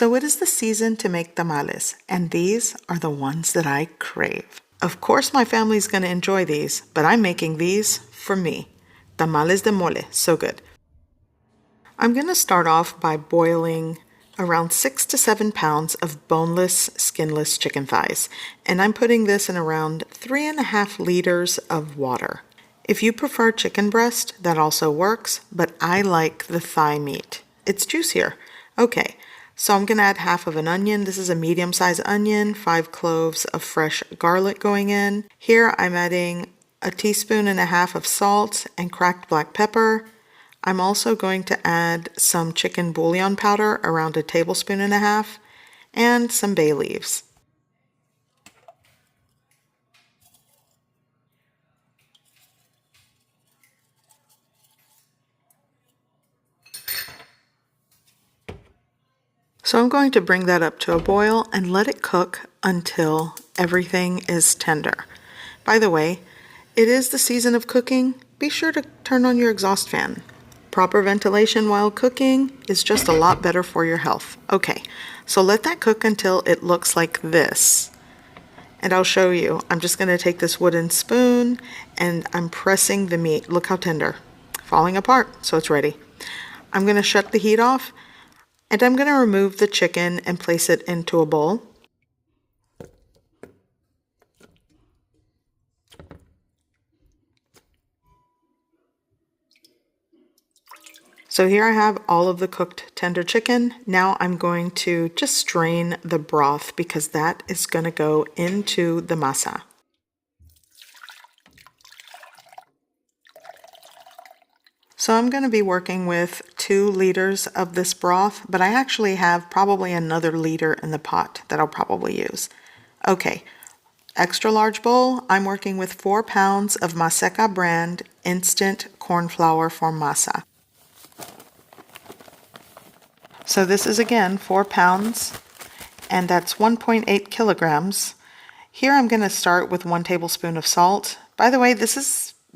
So it is the season to make tamales, and these are the ones that I crave. Of course my family's going to enjoy these, but I'm making these for me. Tamales de mole, so good. I'm going to start off by boiling around 6 to 7 pounds of boneless, skinless chicken thighs, and I'm putting this in around 3.5 liters of water. If you prefer chicken breast, that also works, but I like the thigh meat. It's juicier. Okay, so I'm going to add half of an onion. This is a medium-sized onion, 5 cloves of fresh garlic going in. Here I'm adding 1.5 teaspoons of salt and cracked black pepper. I'm also going to add some chicken bouillon powder, around 1.5 tablespoons, and some bay leaves. So I'm going to bring that up to a boil and let it cook until everything is tender. By the way, it is the season of cooking. Be sure to turn on your exhaust fan. Proper ventilation while cooking is just a lot better for your health. Okay, so let that cook until it looks like this. And I'll show you. I'm just going to take this wooden spoon and I'm pressing the meat. Look how tender. Falling apart, so it's ready. I'm going to shut the heat off and I'm going to remove the chicken and place it into a bowl. So here I have all of the cooked tender chicken. Now I'm going to just strain the broth because that is going to go into the masa. So I'm going to be working with 2 liters of this broth, but I actually have probably another liter in the pot that I'll probably use. Okay, extra large bowl, I'm working with 4 pounds of Maseca brand instant corn flour for masa. So this is again 4 pounds, and that's 1.8 kilograms. Here I'm going to start with 1 tablespoon of salt. By the way,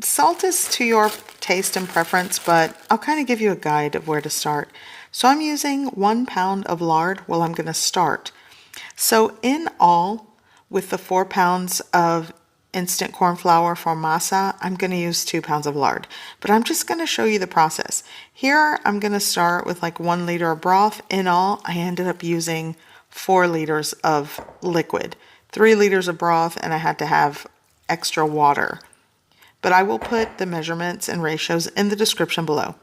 salt is to your taste and preference, but I'll kind of give you a guide of where to start. So I'm using 1 pound of lard. Well, I'm going to start. So in all, with the 4 pounds of instant corn flour for masa, I'm going to use 2 pounds of lard. But I'm just going to show you the process. Here I'm going to start with like 1 liter of broth. In all, I ended up using 4 liters of liquid, 3 liters of broth, and I had to have extra water. But I will put the measurements and ratios in the description below.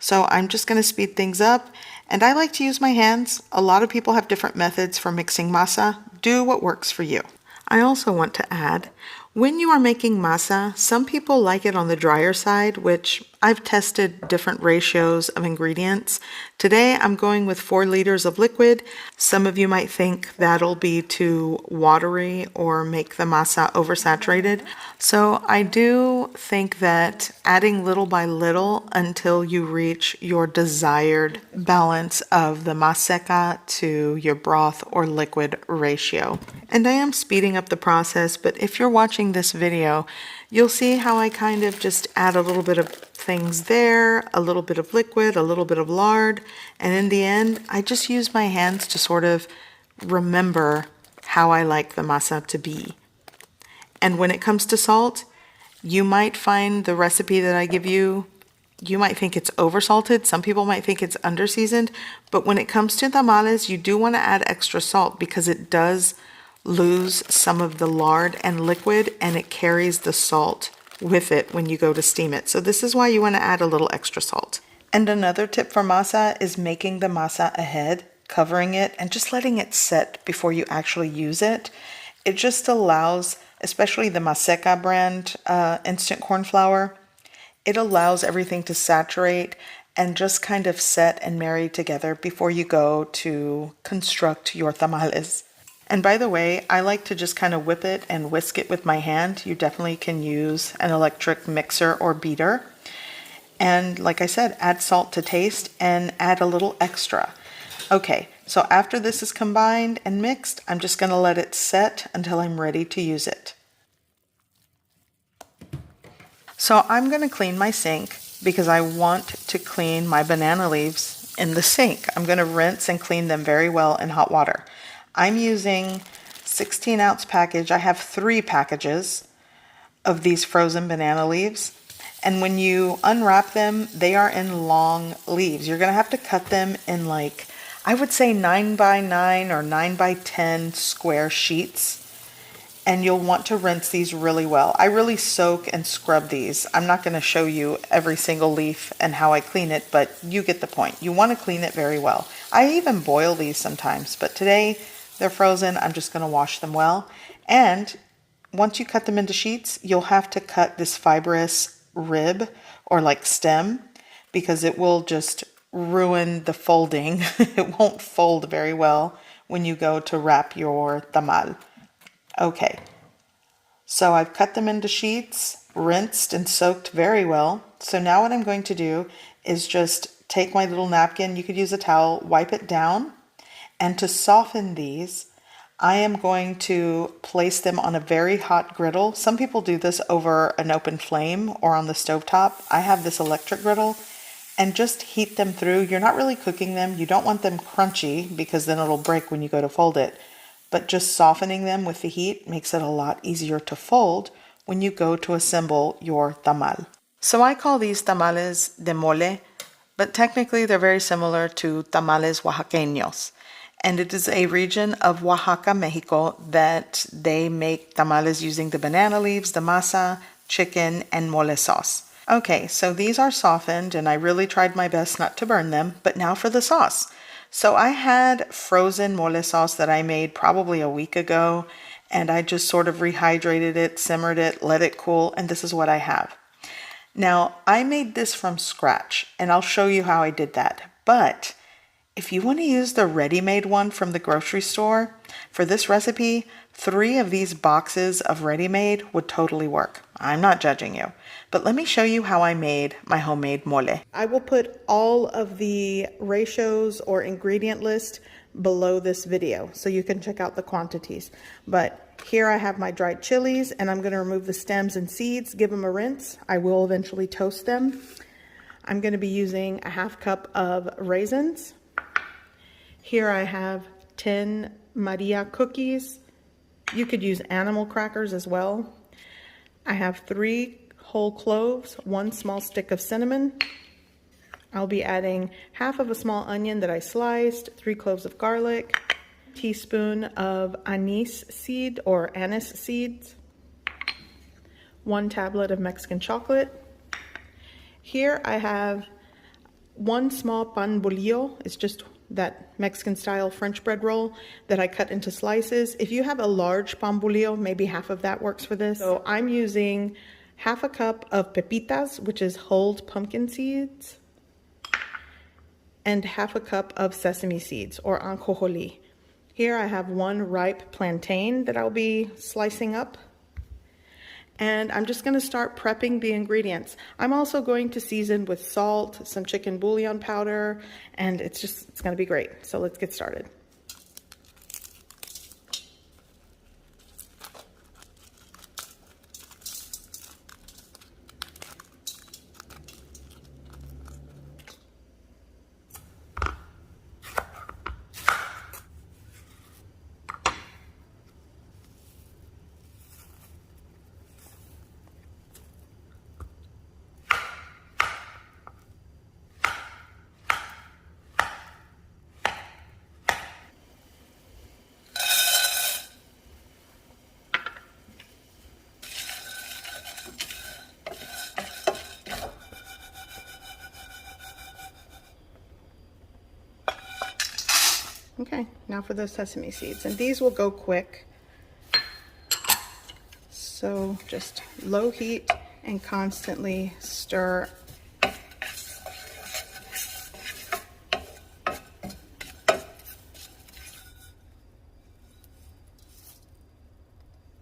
So I'm just going to speed things up, and I like to use my hands. A lot of people have different methods for mixing masa. Do what works for you. I also want to add, when you are making masa, some people like it on the drier side, which I've tested different ratios of ingredients. Today I'm going with 4 liters of liquid. Some of you might think that'll be too watery or make the masa oversaturated. So I do think that adding little by little until you reach your desired balance of the maseca to your broth or liquid ratio. And I am speeding up the process, but if you're watching this video, you'll see how I kind of just add a little bit of things there, a little bit of liquid, a little bit of lard, and in the end, I just use my hands to sort of remember how I like the masa to be. And when it comes to salt, you might find the recipe that I give you, you might think it's oversalted, some people might think it's underseasoned, but when it comes to tamales, you do want to add extra salt because it does lose some of the lard and liquid, and it carries the salt with it when you go to steam it. So this is why you want to add a little extra salt. And another tip for masa is making the masa ahead, covering it, and just letting it set before you actually use it. It just allows, especially the Maseca brand instant corn flour, it allows everything to saturate and just kind of set and marry together before you go to construct your tamales. And by the way, I like to just kind of whip it and whisk it with my hand. You definitely can use an electric mixer or beater. And like I said, add salt to taste and add a little extra. Okay, so after this is combined and mixed, I'm just going to let it set until I'm ready to use it. So I'm going to clean my sink because I want to clean my banana leaves in the sink. I'm going to rinse and clean them very well in hot water. I'm using 16-ounce package. I have 3 packages of these frozen banana leaves. And when you unwrap them, they are in long leaves. You're going to have to cut them in, like, I would say 9 by 9 or 9 by 10 square sheets. And you'll want to rinse these really well. I really soak and scrub these. I'm not going to show you every single leaf and how I clean it, but you get the point. You want to clean it very well. I even boil these sometimes, but today they're frozen. I'm just going to wash them well. And once you cut them into sheets, you'll have to cut this fibrous rib or like stem, because it will just ruin the folding. It won't fold very well when you go to wrap your tamal. Okay, so I've cut them into sheets, rinsed and soaked very well. So now what I'm going to do is just take my little napkin, you could use a towel, wipe it down, and to soften these, I am going to place them on a very hot griddle. Some people do this over an open flame or on the stovetop. I have this electric griddle, and just heat them through. You're not really cooking them. You don't want them crunchy because then it'll break when you go to fold it. But just softening them with the heat makes it a lot easier to fold when you go to assemble your tamal. So I call these tamales de mole, but technically they're very similar to tamales oaxaqueños. And it is a region of Oaxaca, Mexico, that they make tamales using the banana leaves, the masa, chicken, and mole sauce. Okay, so these are softened, and I really tried my best not to burn them, but now for the sauce. So I had frozen mole sauce that I made probably a week ago, and I just sort of rehydrated it, simmered it, let it cool, and this is what I have. Now, I made this from scratch, and I'll show you how I did that. But if you want to use the ready-made one from the grocery store, for this recipe, 3 of these boxes of ready-made would totally work. I'm not judging you. But let me show you how I made my homemade mole. I will put all of the ratios or ingredient list below this video so you can check out the quantities. But here I have my dried chilies, and I'm going to remove the stems and seeds, give them a rinse. I will eventually toast them. I'm going to be using a 1/2 cup of raisins. Here I have 10 Maria cookies. You could use animal crackers as well. I have 3 whole cloves, 1 small stick of cinnamon. I'll be adding 1/2 of a small onion that I sliced, 3 cloves of garlic, a teaspoon of anise seed or anise seeds, 1 tablet of Mexican chocolate. Here I have 1 small pan bolillo. It's just that Mexican style French bread roll that I cut into slices. If you have a large pan bolillo, maybe 1/2 of that works for this. So I'm using 1/2 a cup of pepitas, which is hulled pumpkin seeds, and 1/2 a cup of sesame seeds or ajonjolí. Here I have 1 ripe plantain that I'll be slicing up. And I'm just going to start prepping the ingredients. I'm also going to season with salt, some chicken bouillon powder, and it's going to be great. So let's get started. Okay, now for those sesame seeds, and these will go quick. So just low heat and constantly stir.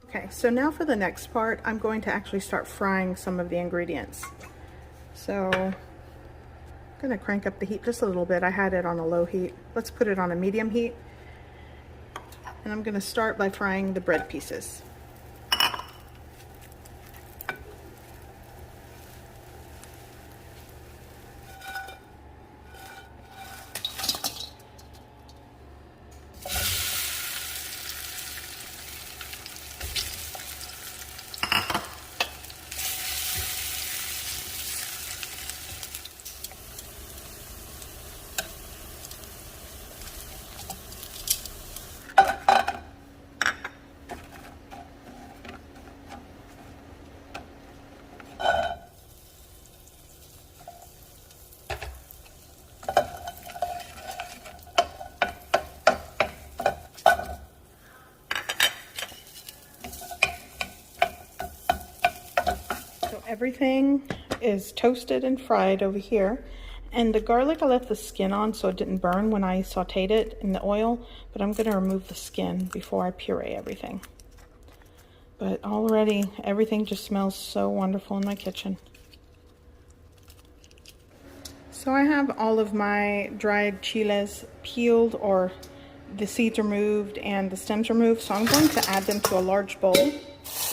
Okay, so now for the next part, I'm going to actually start frying some of the ingredients. So I'm going to crank up the heat just a little bit. I had it on a low heat. Let's put it on a medium heat. And I'm going to start by frying the bread pieces. Everything is toasted and fried over here. And the garlic, I left the skin on so it didn't burn when I sauteed it in the oil, but I'm gonna remove the skin before I puree everything. But already, everything just smells so wonderful in my kitchen. So I have all of my dried chiles peeled, or the seeds removed and the stems removed, so I'm going to add them to a large bowl.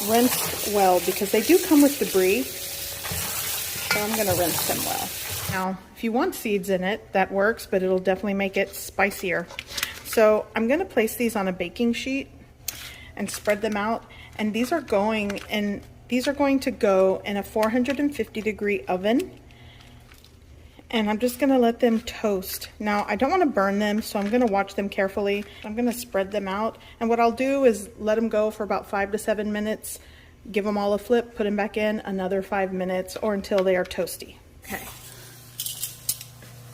Rinsed well, because they do come with debris, so I'm gonna rinse them well. Now, if you want seeds in it, that works, but it'll definitely make it spicier. So I'm gonna place these on a baking sheet and spread them out, and these are going to go in a 450-degree oven, and I'm just gonna let them toast. Now, I don't wanna burn them, so I'm gonna watch them carefully. I'm gonna spread them out, and what I'll do is let them go for about 5 to 7 minutes, give them all a flip, put them back in, another 5 minutes, or until they are toasty. Okay.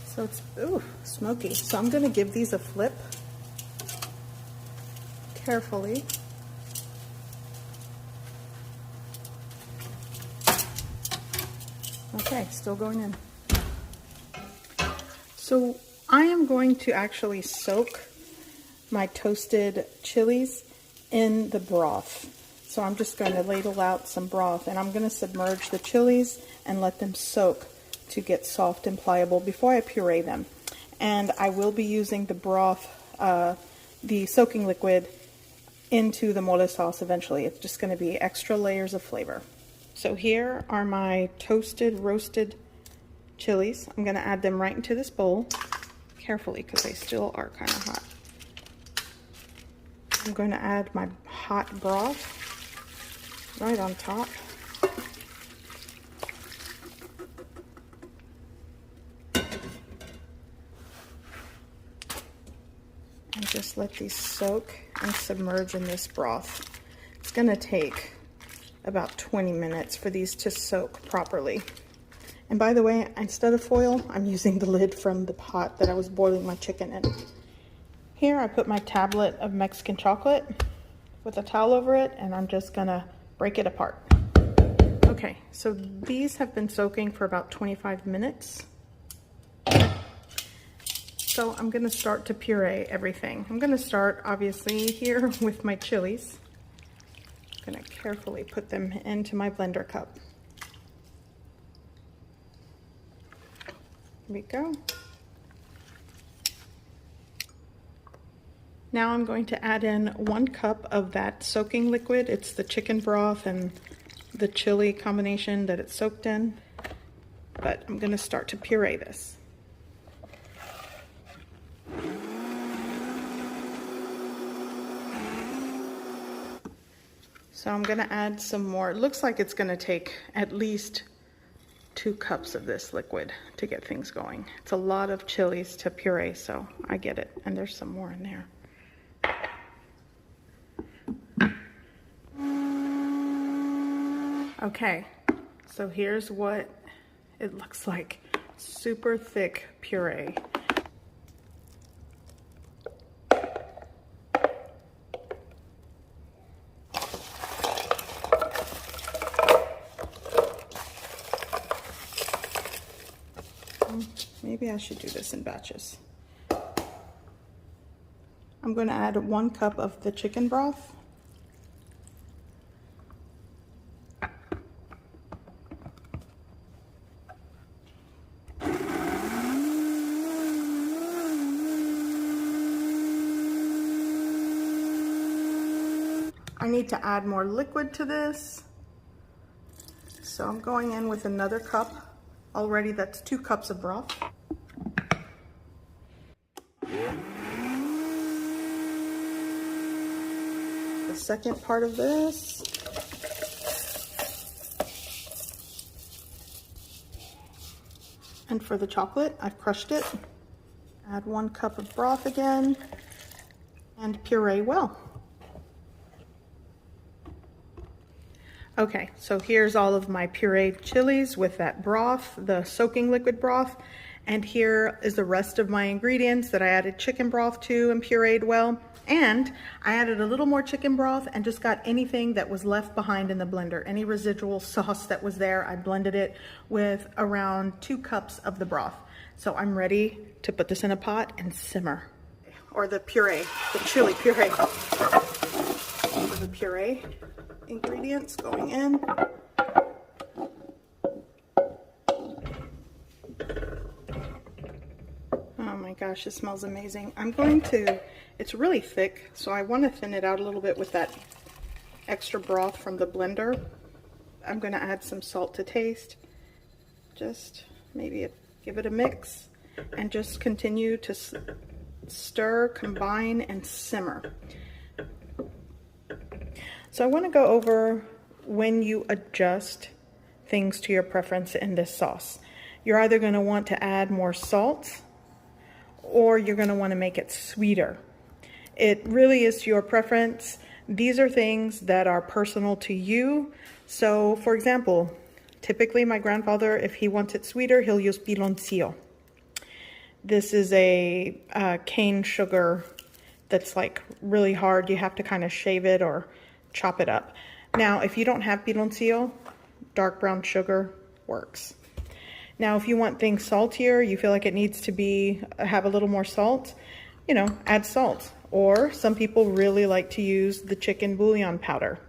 So it's, ooh, smoky. So I'm gonna give these a flip carefully. Okay, still going in. So I am going to actually soak my toasted chilies in the broth. So I'm just going to ladle out some broth, and I'm going to submerge the chilies and let them soak to get soft and pliable before I puree them. And I will be using the broth, the soaking liquid, into the mole sauce eventually. It's just going to be extra layers of flavor. So here are my toasted, roasted chilies. I'm going to add them right into this bowl, carefully because they still are kind of hot. I'm going to add my hot broth right on top. And just let these soak and submerge in this broth. It's going to take about 20 minutes for these to soak properly. And by the way, instead of foil, I'm using the lid from the pot that I was boiling my chicken in. Here I put my tablet of Mexican chocolate with a towel over it, and I'm just gonna break it apart. Okay, so these have been soaking for about 25 minutes. So I'm gonna start to puree everything. I'm gonna start obviously here with my chilies. I'm gonna carefully put them into my blender cup. Here we go. Now I'm going to add in 1 cup of that soaking liquid. It's the chicken broth and the chili combination that it's soaked in. But I'm gonna start to puree this. So I'm gonna add some more. It looks like it's gonna take at least 2 cups of this liquid to get things going. It's a lot of chilies to puree, so I get it. And there's some more in there. Okay, so here's what it looks like. Super thick puree. Maybe I should do this in batches. I'm going to add 1 cup of the chicken broth. I need to add more liquid to this. So I'm going in with another cup. Already that's 2 cups of broth. The second part of this. And for the chocolate, I've crushed it. Add 1 cup of broth again and puree well. Okay, so here's all of my pureed chilies with that broth, the soaking liquid broth, And here is the rest of my ingredients that I added chicken broth to and pureed well. And I added a little more chicken broth and just got anything that was left behind in the blender. Any residual sauce that was there, I blended it with around 2 cups of the broth. So I'm ready to put this in a pot and simmer. Or the puree, the chili puree. The puree ingredients going in. Oh my gosh, it smells amazing. It's really thick, so I want to thin it out a little bit with that extra broth from the blender. I'm going to add some salt to taste. Just maybe give it a mix and just continue to stir, combine, and simmer. So I want to go over when you adjust things to your preference in this sauce. You're either going to want to add more salt or you're going to want to make it sweeter. It really is your preference. These are things that are personal to you. So for example, typically my grandfather, if he wants it sweeter, he'll use piloncillo. This is a cane sugar that's like really hard. You have to kind of shave it or chop it up. Now, if you don't have piloncillo, dark brown sugar works. Now, if you want things saltier, you feel like it needs to have a little more salt, add salt. Or some people really like to use the chicken bouillon powder.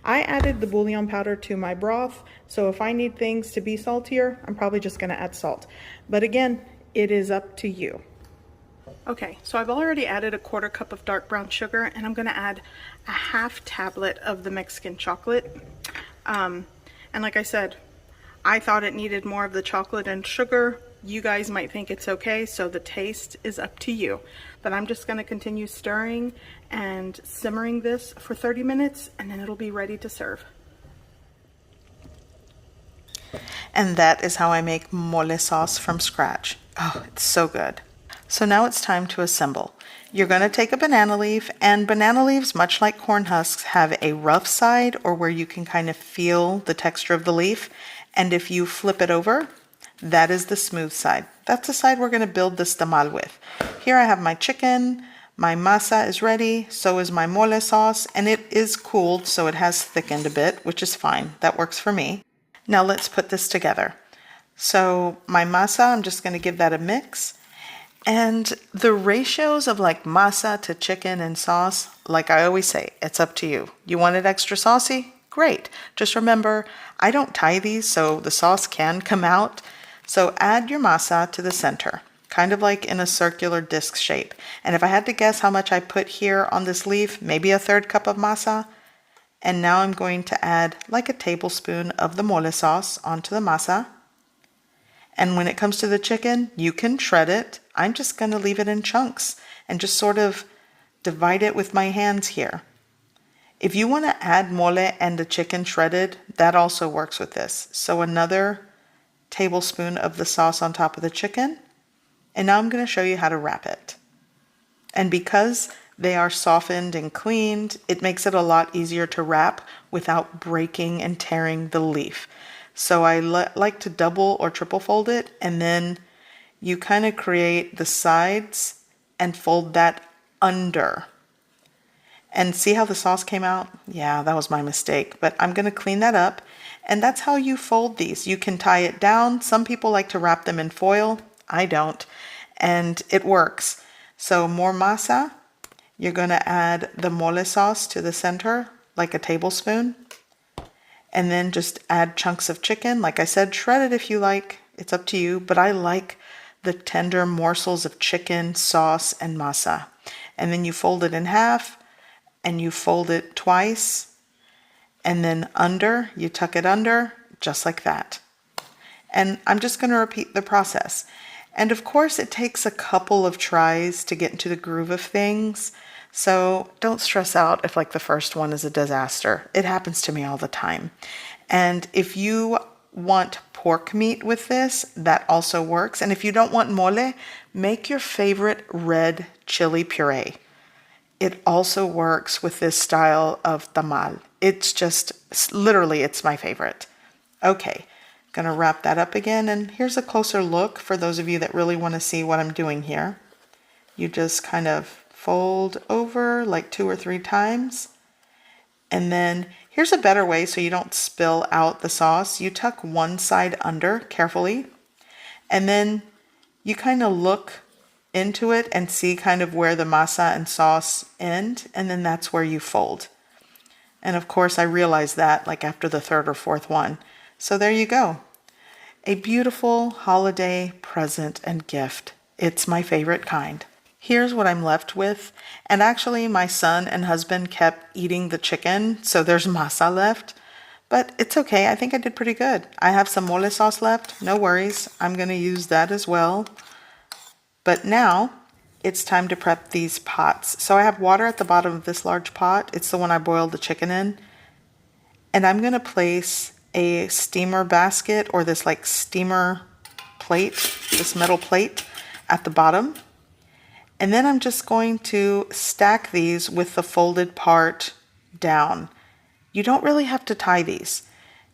I added the bouillon powder to my broth, so if I need things to be saltier, I'm probably just going to add salt. But again, it is up to you. Okay, so I've already added a 1/4 cup of dark brown sugar, and I'm going to add a 1/2 tablet of the Mexican chocolate. And like I said, I thought it needed more of the chocolate and sugar. You guys might think it's okay, so the taste is up to you. But I'm just going to continue stirring and simmering this for 30 minutes, and then it'll be ready to serve. And that is how I make mole sauce from scratch. Oh, it's so good. So now it's time to assemble. You're going to take a banana leaf, and banana leaves, much like corn husks, have a rough side or where you can kind of feel the texture of the leaf. And if you flip it over, that is the smooth side. That's the side we're going to build this tamal with. Here I have my chicken, my masa is ready, so is my mole sauce, and it is cooled, so it has thickened a bit, which is fine. That works for me. Now let's put this together. So my masa, I'm just going to give that a mix. And the ratios of like masa to chicken and sauce, like I always say, it's up to you. You want it extra saucy? Great. Just remember, I don't tie these, so the sauce can come out. So add your masa to the center, kind of like in a circular disc shape. And if I had to guess how much I put here on this leaf, maybe a 1/3 cup of masa. And now I'm going to add like a tablespoon of the mole sauce onto the masa. And when it comes to the chicken, you can shred it. I'm just going to leave it in chunks and just sort of divide it with my hands here. If you want to add mole and the chicken shredded, that also works with this. So another tablespoon of the sauce on top of the chicken. And now I'm going to show you how to wrap it. And because they are softened and cleaned, it makes it a lot easier to wrap without breaking and tearing the leaf. So I like to double or triple fold it, and then you kind of create the sides and fold that under. And see how the sauce came out? Yeah, that was my mistake, but I'm going to clean that up. And that's how you fold these. You can tie it down. Some people like to wrap them in foil. I don't. And it works. So more masa. You're going to add the mole sauce to the center, like a tablespoon. And then just add chunks of chicken. Like I said, shred it if you like. It's up to you. But I like the tender morsels of chicken, sauce, and masa. And then you fold it in half. And you fold it twice, and then under, you tuck it under, just like that. And I'm just going to repeat the process. And of course, it takes a couple of tries to get into the groove of things. So don't stress out if like the first one is a disaster. It happens to me all the time. And if you want pork meat with this, that also works. And if you don't want mole, make your favorite red chili puree. It also works with this style of tamal. It's just, literally, it's my favorite. Okay, Gonna wrap that up again, and here's a closer look for those of you that really want to see what I'm doing here. You just kind of fold over like 2 or 3 times, and then here's a better way so you don't spill out the sauce. You tuck one side under carefully, and then you kind of look into it and see kind of where the masa and sauce end, and then that's where you fold. And of course I realized that like after the 3rd or 4th one. So there you go. A beautiful holiday present and gift. It's my favorite kind. Here's what I'm left with. And actually my son and husband kept eating the chicken, so there's masa left. But it's okay, I think I did pretty good. I have some mole sauce left, no worries. I'm gonna use that as well. But now it's time to prep these pots. So I have water at the bottom of this large pot. It's the one I boiled the chicken in. And I'm gonna place a steamer basket or this like steamer plate, this metal plate at the bottom. And then I'm just going to stack these with the folded part down. You don't really have to tie these,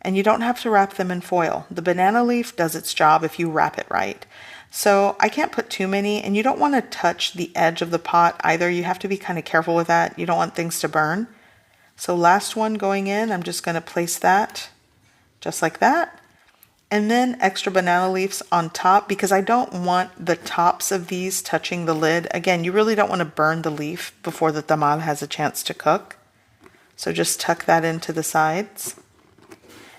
and you don't have to wrap them in foil. The banana leaf does its job if you wrap it right. So I can't put too many, and you don't want to touch the edge of the pot either. You have to be kind of careful with that. You don't want things to burn. So last one going in, I'm just going to place that just like that. And then extra banana leaves on top because I don't want the tops of these touching the lid. Again, you really don't want to burn the leaf before the tamal has a chance to cook. So just tuck that into the sides.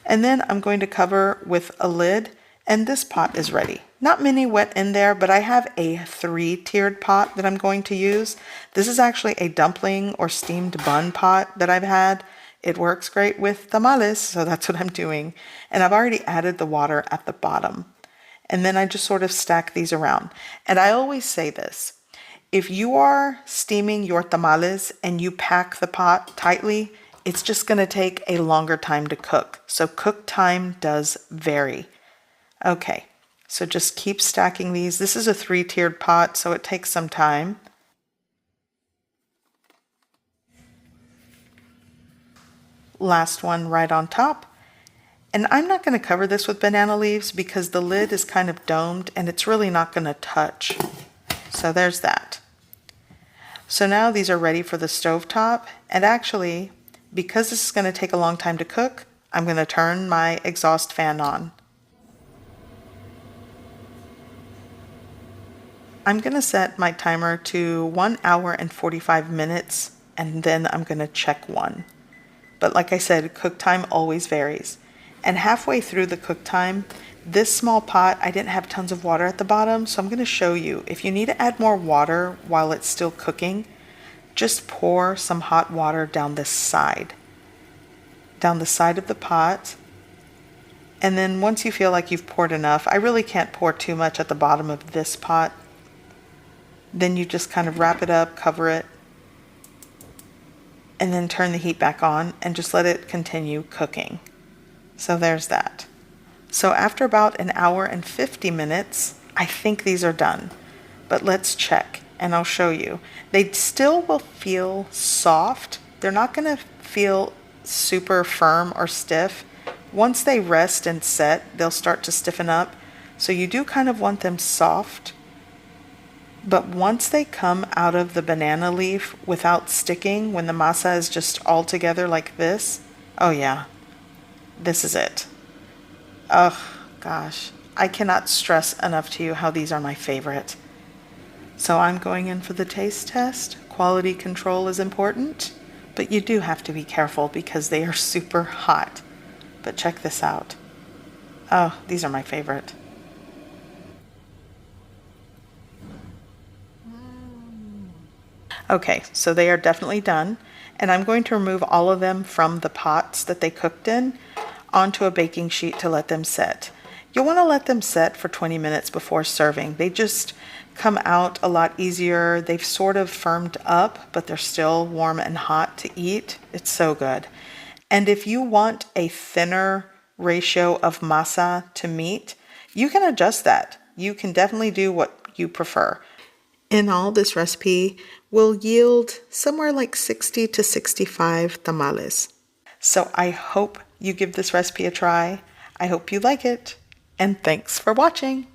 And then I'm going to cover with a lid, and this pot is ready. Not many went in there, but I have a 3-tiered pot that I'm going to use. This is actually a dumpling or steamed bun pot that I've had. It works great with tamales, so that's what I'm doing. And I've already added the water at the bottom. And then I just sort of stack these around. And I always say this, if you are steaming your tamales and you pack the pot tightly, it's just gonna take a longer time to cook. So cook time does vary. Okay, so just keep stacking these. This is a 3-tiered pot, so it takes some time. Last one right on top. And I'm not going to cover this with banana leaves because the lid is kind of domed and it's really not going to touch. So there's that. So now these are ready for the stovetop, and actually, because this is going to take a long time to cook, I'm going to turn my exhaust fan on. I'm going to set my timer to 1 hour and 45 minutes, and then I'm going to check one. But like I said, cook time always varies. And halfway through the cook time, this small pot, I didn't have tons of water at the bottom, so I'm going to show you. If you need to add more water while it's still cooking, just pour some hot water down the side of the pot. And then once you feel like you've poured enough, I really can't pour too much at the bottom of this pot. Then you just kind of wrap it up, cover it, and then turn the heat back on and just let it continue cooking. So there's that. So after about 1 hour and 50 minutes, I think these are done. But let's check and I'll show you. They still will feel soft. They're not going to feel super firm or stiff. Once they rest and set, they'll start to stiffen up. So you do kind of want them soft. But once they come out of the banana leaf without sticking, when the masa is just all together like this, oh yeah, this is it. Oh gosh, I cannot stress enough to you how these are my favorite. So I'm going in for the taste test. Quality control is important, but you do have to be careful because they are super hot. But check this out. Oh, these are my favorite. Okay, so they are definitely done, and I'm going to remove all of them from the pots that they cooked in onto a baking sheet to let them set. You'll want to let them set for 20 minutes before serving. They just come out a lot easier. They've sort of firmed up, but they're still warm and hot to eat. It's so good. And if you want a thinner ratio of masa to meat, you can adjust that. You can definitely do what you prefer. In all, this recipe will yield somewhere like 60 to 65 tamales. So I hope you give this recipe a try. I hope you like it, and thanks for watching.